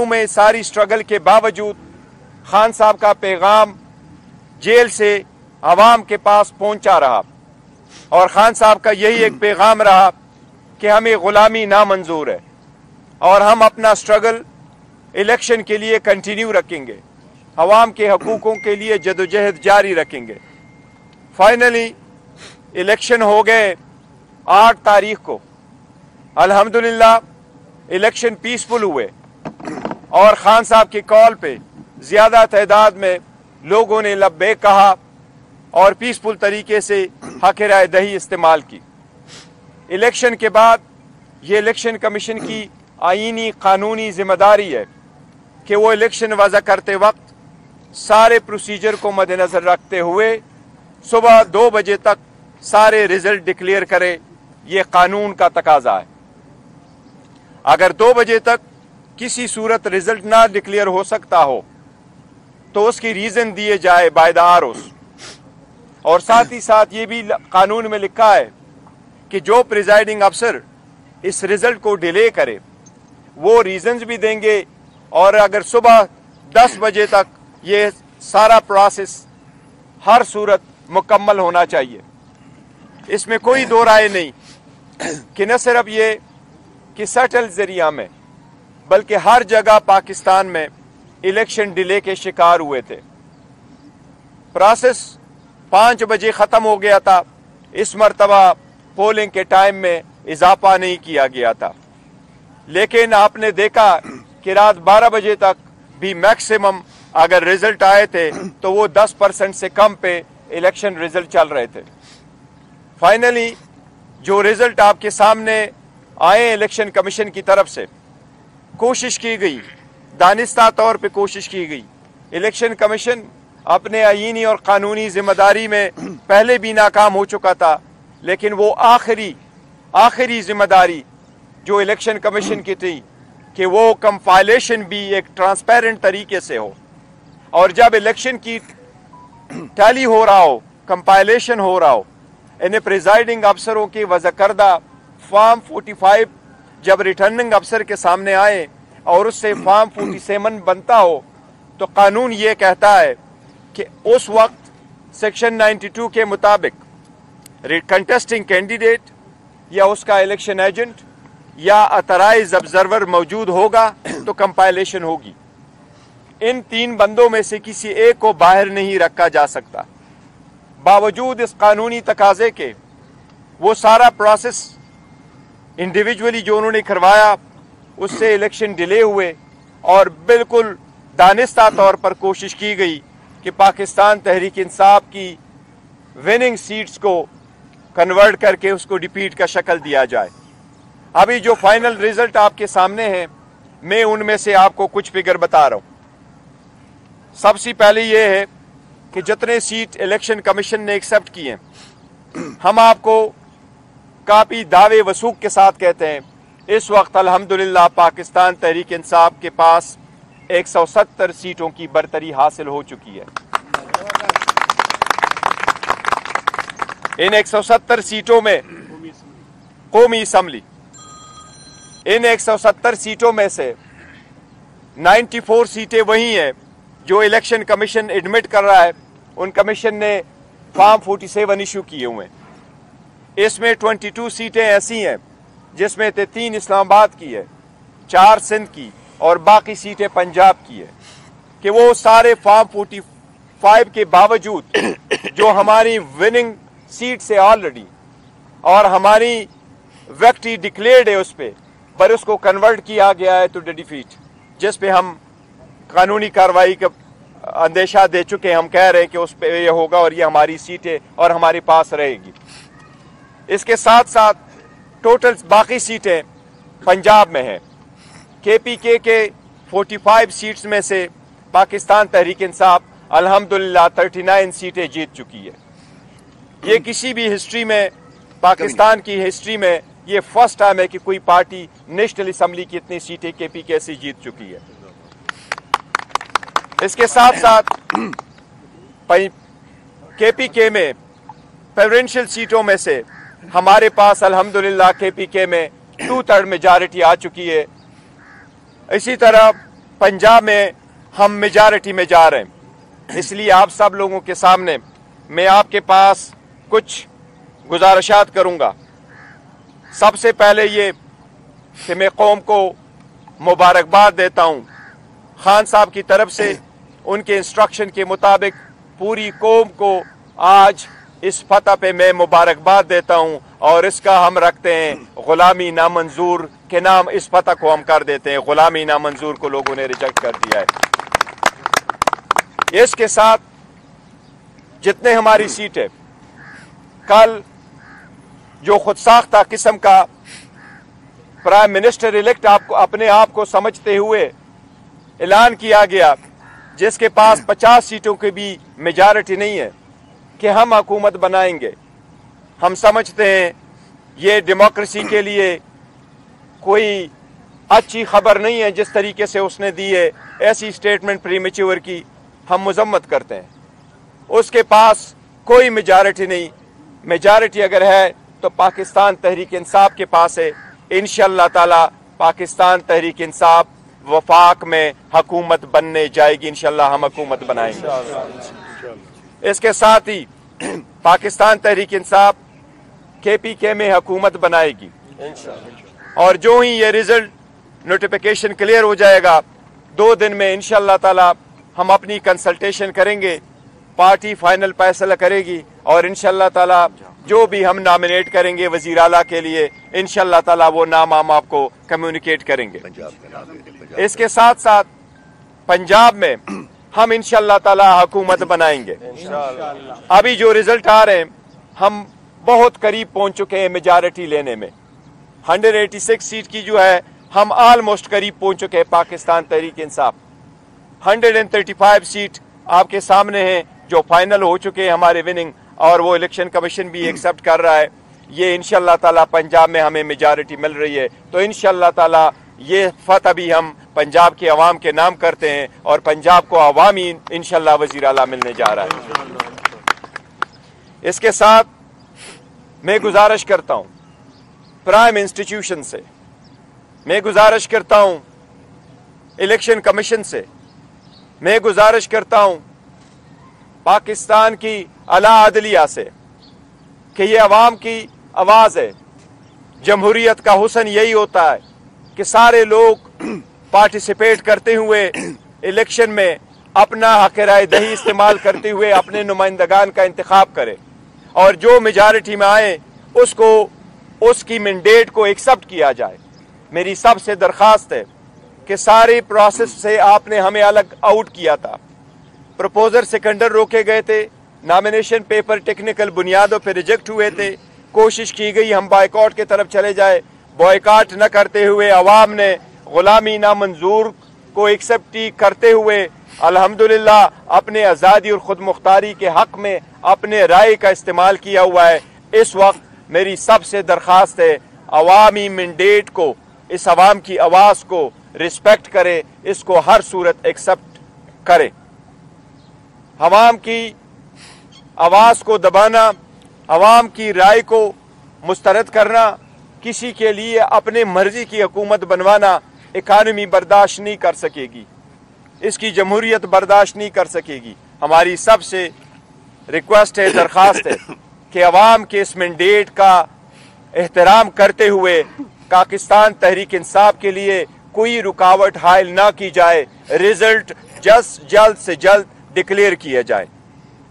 में सारी स्ट्रगल के बावजूद खान साहब का पैगाम जेल से आवाम के पास पहुंचा रहा और खान साहब का यही एक पैगाम रहा कि हमें गुलामी नामंजूर है और हम अपना स्ट्रगल इलेक्शन के लिए कंटिन्यू रखेंगे, अवाम के हकूकों के लिए जदोजहद जारी रखेंगे। फाइनली इलेक्शन हो गए 8 तारीख को। अल्हम्दुलिल्लाह इलेक्शन पीसफुल हुए और खान साहब की कॉल पे ज़्यादा तादाद में लोगों ने लब्बैक कहा और पीसफुल तरीके से हक राय दही इस्तेमाल की। इलेक्शन के बाद ये इलेक्शन कमीशन की आईनी कानूनी जिम्मेदारी है कि वो इलेक्शन वज़ा करते वक्त सारे प्रोसीजर को मद्देनज़र रखते हुए सुबह 2 बजे तक सारे रिजल्ट डिक्लेयर करे। ये कानून का तकाजा है। अगर 2 बजे तक किसी सूरत रिजल्ट ना डिक्लेयर हो सकता हो तो उसकी रीज़न दिए जाए बाय द आरओस। और साथ ही साथ ये भी कानून में लिखा है कि जो प्रिजाइडिंग अफसर इस रिजल्ट को डिले करे वो रीजंस भी देंगे और अगर सुबह 10 बजे तक ये सारा प्रोसेस हर सूरत मुकम्मल होना चाहिए। इसमें कोई दो राय नहीं कि न सिर्फ ये कि सटल जरिया में बल्कि हर जगह पाकिस्तान में इलेक्शन डिले के शिकार हुए थे। प्रोसेस 5 बजे ख़त्म हो गया था। इस मरतबा पोलिंग के टाइम में इजाफा नहीं किया गया था, लेकिन आपने देखा कि रात 12 बजे तक भी मैक्सिमम अगर रिजल्ट आए थे तो वो 10% से कम पे इलेक्शन रिजल्ट चल रहे थे। फाइनली जो रिजल्ट आपके सामने आए इलेक्शन कमीशन की तरफ से, कोशिश की गई, दानिस्ता तौर पे कोशिश की गई। इलेक्शन कमीशन अपने आईनी और कानूनी जिम्मेदारी में पहले भी नाकाम हो चुका था, लेकिन वो आखिरी जिम्मेदारी जो इलेक्शन कमीशन की थी कि वो कंपाइलेशन भी एक ट्रांसपेरेंट तरीके से हो और जब इलेक्शन की टैली हो रहा हो, कंपाइलेशन हो रहा हो, इन्हें प्रिजाइडिंग अफसरों की वज़ा करदा फॉर्म 45 जब रिटर्निंग अफसर के सामने आए और उससे फॉर्म 47 बनता हो तो कानून ये कहता है कि उस वक्त सेक्शन 92 के मुताबिक कंटेस्टिंग कैंडिडेट या उसका इलेक्शन एजेंट या ऑथराइज्ड ऑब्जर्वर मौजूद होगा तो कंपाइलेशन होगी। इन 3 बंदों में से किसी एक को बाहर नहीं रखा जा सकता। बावजूद इस कानूनी तकाजे के वो सारा प्रोसेस इंडिविजुअली जो उन्होंने करवाया उससे इलेक्शन डिले हुए और बिल्कुल दानिस्ता तौर पर कोशिश की गई कि पाकिस्तान तहरीक इंसाफ की विनिंग सीट्स को कन्वर्ट करके उसको डिफीट का शक्ल दिया जाए। अभी जो फाइनल रिजल्ट आपके सामने हैं, मैं उनमें से आपको कुछ फिगर बता रहा हूं। सबसे पहले ये है कि जितने सीट इलेक्शन कमीशन ने एक्सेप्ट किए हैं, हम आपको काफी दावे वसूख के साथ कहते हैं इस वक्त अल्हम्दुलिल्लाह पाकिस्तान तहरीक इंसाफ के पास 170 सीटों की बरतरी हासिल हो चुकी है। इन 170 सीटों में कौमी असम्बली, इन 170 सीटों में से 94 सीटें वही हैं जो इलेक्शन कमीशन एडमिट कर रहा है। उन कमीशन ने फॉर्म 47 इशू किए हुए हैं। इसमें 22 सीटें ऐसी हैं जिसमें 3 इस्लामाबाद की है, 4 सिंध की और बाकी सीटें पंजाब की है कि वो सारे फॉर्म 45 के बावजूद जो हमारी विनिंग सीट से ऑलरेडी और हमारी विक्ट्री डिक्लेयर्ड है उस पर उसको कन्वर्ट किया गया है टू द डिफीट, जिस पे हम कानूनी कार्रवाई का अंदेशा दे चुके हैं। हम कह रहे हैं कि उस पे ये होगा और ये हमारी सीटें और हमारे पास रहेगी। इसके साथ साथ टोटल बाकी सीटें पंजाब में हैं। KPK के 45 सीट्स में से पाकिस्तान तहरीक इंसाफ अल्हम्दुलिल्लाह 39 सीटें जीत चुकी है। ये किसी भी हिस्ट्री में, पाकिस्तान की हिस्ट्री में ये फर्स्ट टाइम है कि कोई पार्टी नेशनल असम्बली की इतनी सीटें KPK से जीत चुकी है। इसके साथ साथ KPK में प्रेसिडेंशियल सीटों में से हमारे पास अल्हम्दुलिल्लाह KPK में 2/3 मेजॉरिटी आ चुकी है। इसी तरह पंजाब में हम मेजॉरिटी में जा रहे हैं। इसलिए आप सब लोगों के सामने मैं आपके पास कुछ गुजारिशात करूंगा। सबसे पहले ये कि मैं कौम को मुबारकबाद देता हूं। खान साहब की तरफ से उनके इंस्ट्रक्शन के मुताबिक पूरी कौम को आज इस फतह पे मैं मुबारकबाद देता हूं और इसका हम रखते हैं गुलामी नामंजूर के नाम। इस फतह को हम कर देते हैं, गुलामी नामंजूर को लोगों ने रिजेक्ट कर दिया है। इसके साथ जितने हमारी सीटें, कल जो खुद साख्ता किस्म का प्राइम मिनिस्टर इलेक्ट आपको अपने आप को समझते हुए ऐलान किया गया, जिसके पास 50 सीटों की भी मेजॉरिटी नहीं है, कि हम हुकूमत बनाएंगे। हम समझते हैं ये डेमोक्रेसी के लिए कोई अच्छी खबर नहीं है जिस तरीके से उसने दी है। ऐसी स्टेटमेंट प्रीमेच्योर की हम मजम्मत करते हैं। उसके पास कोई मेजॉरिटी नहीं। मेजॉरिटी अगर है तो पाकिस्तान तहरीक इंसाफ के पास है। इंशाअल्लाह ताला पाकिस्तान तहरीक इंसाफ वफाक में हुकूमत बनने जाएगी। इंशाअल्लाह हम हुकूमत बनाएंगे। इसके साथ ही पाकिस्तान तहरीक इंसाफ KPK में हुकूमत बनाएगी और जो ही ये रिजल्ट नोटिफिकेशन क्लियर हो जाएगा 2 दिन में इंशाअल्लाह ताला हम अपनी कंसल्टेशन करेंगे, पार्टी फाइनल फैसला करेगी और इंशाअल्लाह ताला जो भी हम नॉमिनेट करेंगे वजीर आला के लिए इंशाअल्लाह ताला वो नाम हम आपको कम्युनिकेट करेंगे। इसके साथ साथ पंजाब में हम इंशाअल्लाह ताला हुकूमत बनाएंगे। अभी जो रिजल्ट आ रहे हैं हम बहुत करीब पहुंच चुके हैं मेजॉरिटी लेने में। 186 सीट की जो है हम ऑलमोस्ट करीब पहुंच चुके हैं पाकिस्तान तहरीक इंसाफ। 135 सीट आपके सामने हैं जो फाइनल हो चुके हैं हमारे विनिंग, और वो इलेक्शन कमीशन भी एक्सेप्ट कर रहा है। ये इंशाअल्लाह ताला पंजाब में हमें मेजॉरिटी मिल रही है, तो इंशाअल्लाह ताला ये फतह भी हम पंजाब के अवाम के नाम करते हैं और पंजाब को अवामी इंशाअल्लाह वजीर आला मिलने जा रहा है। इसके साथ मैं गुजारिश करता हूं प्राइम इंस्टीट्यूशन से, मैं गुजारिश करता हूं इलेक्शन कमीशन से, मैं गुजारिश करता हूं पाकिस्तान की आला अदलिया से कि ये अवाम की आवाज है। जमहूरियत का हुस्न यही होता है कि सारे लोग पार्टिसिपेट करते हुए इलेक्शन में अपना हक राय दही इस्तेमाल करते हुए अपने नुमाइंदगान का इंतखाब करे और जो मेजॉरिटी में आए उसको उसकी मैंडेट को एक्सेप्ट किया जाए। मेरी सबसे दरख्वास्त है कि सारे प्रोसेस से आपने हमें अलग आउट किया था। प्रपोजर सेकेंडर रोके गए थे, नॉमिनेशन पेपर टेक्निकल बुनियादों पर रिजेक्ट हुए थे, कोशिश की गई हम बॉयकॉट की तरफ चले जाए। बॉयकॉट न करते हुए अवाम ने गुलामी नामंजूर को एक्सेप्ट करते हुए अल्हम्दुलिल्लाह अपने आज़ादी और खुद मुख्तारी के हक में अपने राय का इस्तेमाल किया हुआ है। इस वक्त मेरी सबसे दरख्वास्त है अवामी मैंडेट को, इस अवाम की आवाज़ को रिस्पेक्ट करे, इसको हर सूरत एक्सेप्ट करे। अवाम की आवाज़ को दबाना, अवाम की राय को मुस्तरद करना, किसी के लिए अपने मर्जी की हुकूमत बनवाना इकानमी बर्दाश्त नहीं कर सकेगी, इसकी जमहूरियत बर्दाश्त नहीं कर सकेगी। हमारी सबसे रिक्वेस्ट है, दरख्वास्त है कि अवाम के इस मैंडेट का एहतराम करते हुए पाकिस्तान तहरीक इंसाफ के लिए कोई रुकावट हायल ना की जाए। रिजल्ट जल्द से जल्द डिक्लेयर किया जाए।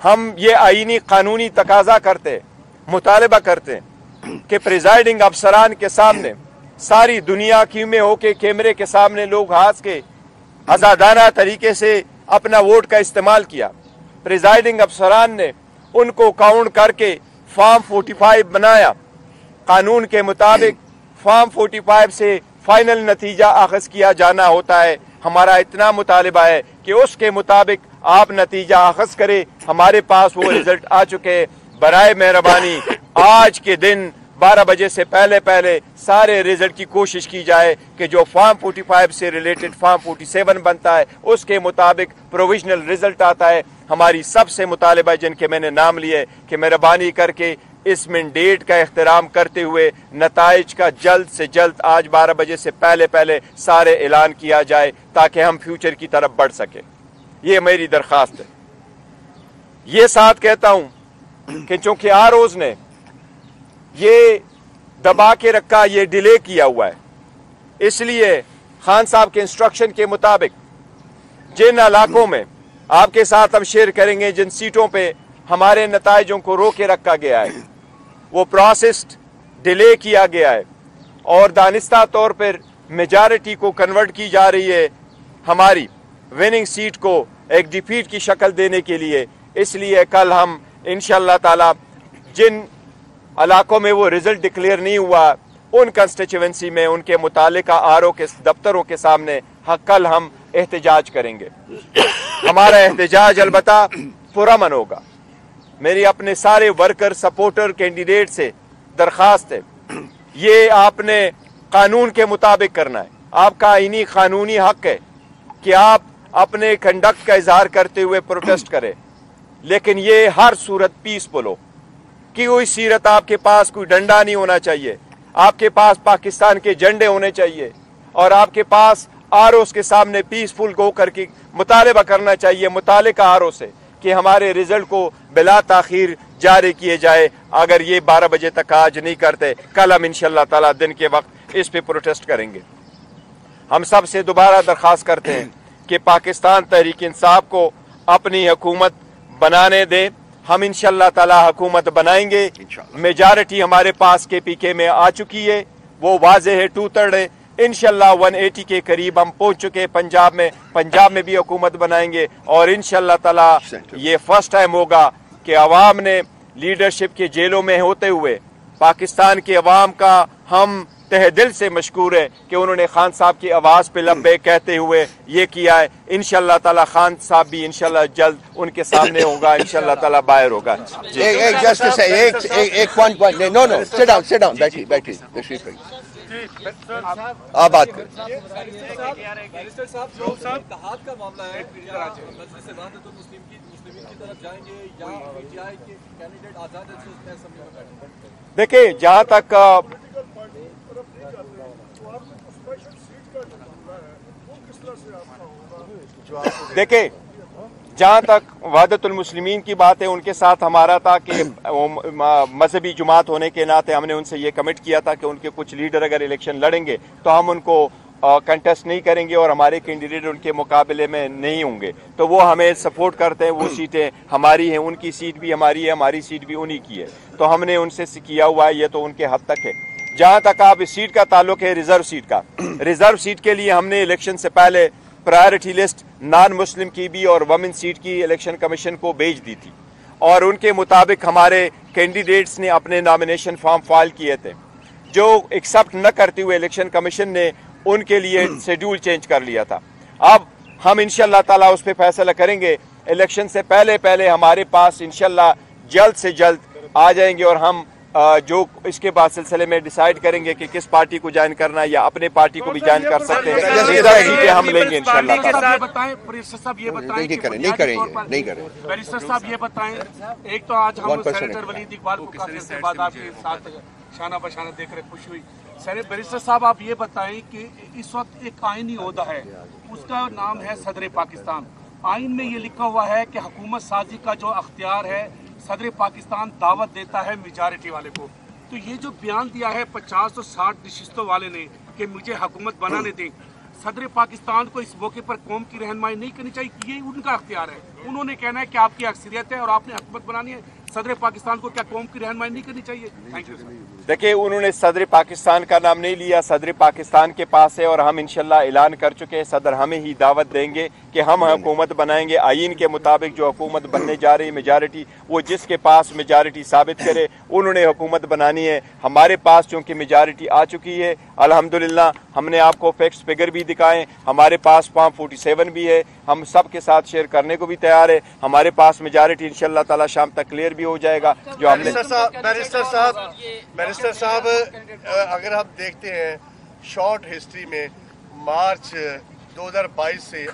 हम ये आईनी कानूनी तकाजा करते, मुतालबा करते कि प्रिजाइडिंग अफसरान के सामने सारी दुनिया की में होके कैमरे के सामने लोग हाथ के आज़ादाना तरीके से अपना वोट का इस्तेमाल किया। प्रिजाइडिंग अफसरान ने उनको काउंट करके फॉर्म 45 बनाया। कानून के मुताबिक फॉर्म 45 से फाइनल नतीजा अखज़ किया जाना होता है। हमारा इतना मुतालिबा है कि उसके मुताबिक आप नतीजा अखज़ करें। हमारे पास वो रिजल्ट आ चुके हैं। बराए मेहरबानी आज के दिन 12 बजे से पहले पहले सारे रिजल्ट की कोशिश की जाए कि जो फॉर्म 45 से रिलेटेड फॉर्म 47 बनता है उसके मुताबिक प्रोविजनल रिजल्ट आता है। हमारी सबसे मुतालिबा जिनके मैंने नाम लिए कि मेहरबानी करके इस मैंडेट का एहतराम करते हुए नताइज का जल्द से जल्द आज 12 बजे से पहले सारे ऐलान किया जाए ताकि हम फ्यूचर की तरफ बढ़ सके। ये मेरी दरख्वास्त है। ये साथ कहता हूं कि चूंकि आरओज़ ने ये दबा के रखा, ये डिले किया हुआ है, इसलिए खान साहब के इंस्ट्रक्शन के मुताबिक जिन इलाकों में आपके साथ हम शेयर करेंगे, जिन सीटों पे हमारे नताइजों को रोके रखा गया है, वो प्रोसेस डिले किया गया है और दानिस्ता तौर पर मेजॉरिटी को कन्वर्ट की जा रही है हमारी विनिंग सीट को एक डिफीट की शक्ल देने के लिए। इसलिए कल हम इंशाअल्लाह ताला जिन इलाकों में वो रिजल्ट डिक्लेयर नहीं हुआ, उन कंस्टिट्यूएंसी में उनके मुतालिका आरओ के दफ्तरों के सामने कल हम एहतजाज करेंगे। हमारा एहतजाज अलबत्ता पुरअमन होगा। मेरी अपने सारे वर्कर, सपोर्टर, कैंडिडेट से दरख्वास्त है, ये आपने कानून के मुताबिक करना है। आपका आईनी कानूनी हक है कि आप अपने कंडक्ट का इजहार करते हुए प्रोटेस्ट करें, लेकिन ये हर सूरत पीसफुल हो कि कोई सीरत आपके पास कोई डंडा नहीं होना चाहिए, आपके पास पाकिस्तान के झंडे होने चाहिए और आपके पास आरओ के सामने पीसफुल होकर के मुतालबा करना चाहिए मुतालिका आरओ से कि हमारे रिजल्ट को बिला ताखीर जारी किए जाए। अगर ये 12 बजे तक आज नहीं करते, कल हम इंशाअल्लाह ताला दिन के वक्त इस पे प्रोटेस्ट करेंगे। हम सब से दोबारा दरख्वास्त करते हैं कि पाकिस्तान तहरीक इंसाफ को अपनी हुकूमत बनाने दें। हम इंशाअल्लाह ताला हुकूमत बनाएंगे। मेजॉरिटी हमारे पास KPK में आ चुकी है, वो वाज़ेह है, 2/3 है। इंशाअल्लाह 180 के करीब हम पहुंच चुके। पंजाब में भी हुकूमत बनाएंगे और इंशाअल्लाह ताला ये फर्स्ट टाइम होगा कि अवाम ने लीडरशिप के जेलों में होते हुए पाकिस्तान की अवाम का हम तहे दिल से मशकूर है कि उन्होंने खान साहब की आवाज़ पे लब्बैक कहते हुए ये किया है। इंशाअल्लाह ताला खान साहब भी इंशाअल्लाह जल्द उनके सामने होगा, इंशाअल्लाह ताला बाहर होगा। एक पॉइंट नो सिट डाउन बैठिए आप बात करें। बैरिस्टर साहब, इत्तेहाद का मामला है, मजलिस मुस्लिम की तरफ जाएंगे या पीटीआई के कैंडिडेट आजाद है उसमें असेंबली में बैठेंगे? देखिए, जहाँ तक वहदतुल मुस्लिमीन की बात है, उनके साथ हमारा था कि मजहबी जुमात होने के नाते हमने उनसे ये कमिट किया था कि उनके कुछ लीडर अगर इलेक्शन लड़ेंगे तो हम उनको कंटेस्ट नहीं करेंगे और हमारे कैंडिडेट उनके मुकाबले में नहीं होंगे। तो वो हमें सपोर्ट करते हैं, वो सीटें हमारी हैं, उनकी सीट भी हमारी है, हमारी सीट भी उन्हीं की है। तो हमने उनसे किया हुआ है, ये तो उनके हद तक है। जहाँ तक आप इस सीट का ताल्लुक है रिजर्व सीट का, रिजर्व सीट के लिए हमने इलेक्शन से पहले प्रायोरिटी लिस्ट नॉन मुस्लिम की भी और वमेन सीट की इलेक्शन कमीशन को भेज दी थी और उनके मुताबिक हमारे कैंडिडेट्स ने अपने नॉमिनेशन फॉर्म फाइल किए थे, जो एक्सेप्ट न करते हुए इलेक्शन कमीशन ने उनके लिए शेड्यूल चेंज कर लिया था। अब हम इंशाअल्लाह ताला उस पर फैसला करेंगे। इलेक्शन से पहले हमारे पास इंशाअल्लाह जल्द से जल्द आ जाएंगे और हम जो इसके बाद सिलसिले में डिसाइड करेंगे कि किस पार्टी को ज्वाइन करना है या अपने पार्टी को भी ज्वाइन कर सकते हैं। सीटें हम लेंगे इंशाअल्लाह। बैरिस्टर साहब ये बताएं, बैरिस्टर साहब ये बताएं, एक तो आज हम सेनेटर वलीद इकबाल को काफी देर बाद आपके साथ शाना बशाना देख रहे खुशी हुई। बैरिस्टर साहब आप ये बताएं कि इस वक्त एक आईनी ओहदा है, उसका नाम है सदर पाकिस्तान। आइन में ये लिखा हुआ है कि हुकूमत साजी का जो अख्तियार है सदर पाकिस्तान दावत देता है मेजॉरिटी वाले को। तो ये जो बयान दिया है 50 और 60 नशिस्तों वाले ने कि मुझे हुकूमत बनाने दें, सदर पाकिस्तान को इस मौके पर कौम की रहनुमाई नहीं करनी चाहिए? ये उनका अख्तियार है, उन्होंने कहना है कि आपकी अक्सरियत है और आपने हुकूमत बनानी है। सदर पाकिस्तान को क्या कौम की रहनुमाई नहीं करनी चाहिए? Thank you. देखिए, उन्होंने सदर पाकिस्तान का नाम नहीं लिया, सदर पाकिस्तान के पास है और हम इंशाल्लाह ऐलान कर चुके हैं, सदर हमें ही दावत देंगे कि हम हुकूमत बनाएंगे। आइन के मुताबिक जो हुकूमत बनने जा रही है मेजॉरिटी, वो जिसके पास मेजॉरिटी साबित करे उन्होंने हुकूमत बनानी है। हमारे पास चूँकि मेजॉरिटी आ चुकी है अल्हम्दुलिल्लाह, हमने आपको फैक्ट्स फिगर भी दिखाएं, हमारे पास फॉर्म 47 भी है, हम सब के साथ शेयर करने को भी तैयार है। हमारे पास मेजॉरिटी इंशाल्लाह ताला शाम तक क्लियर भी हो जाएगा। जो हमने बैरिस्टर साहब अगर हम देखते हैं शॉर्ट हिस्ट्री में मार्च 2022 से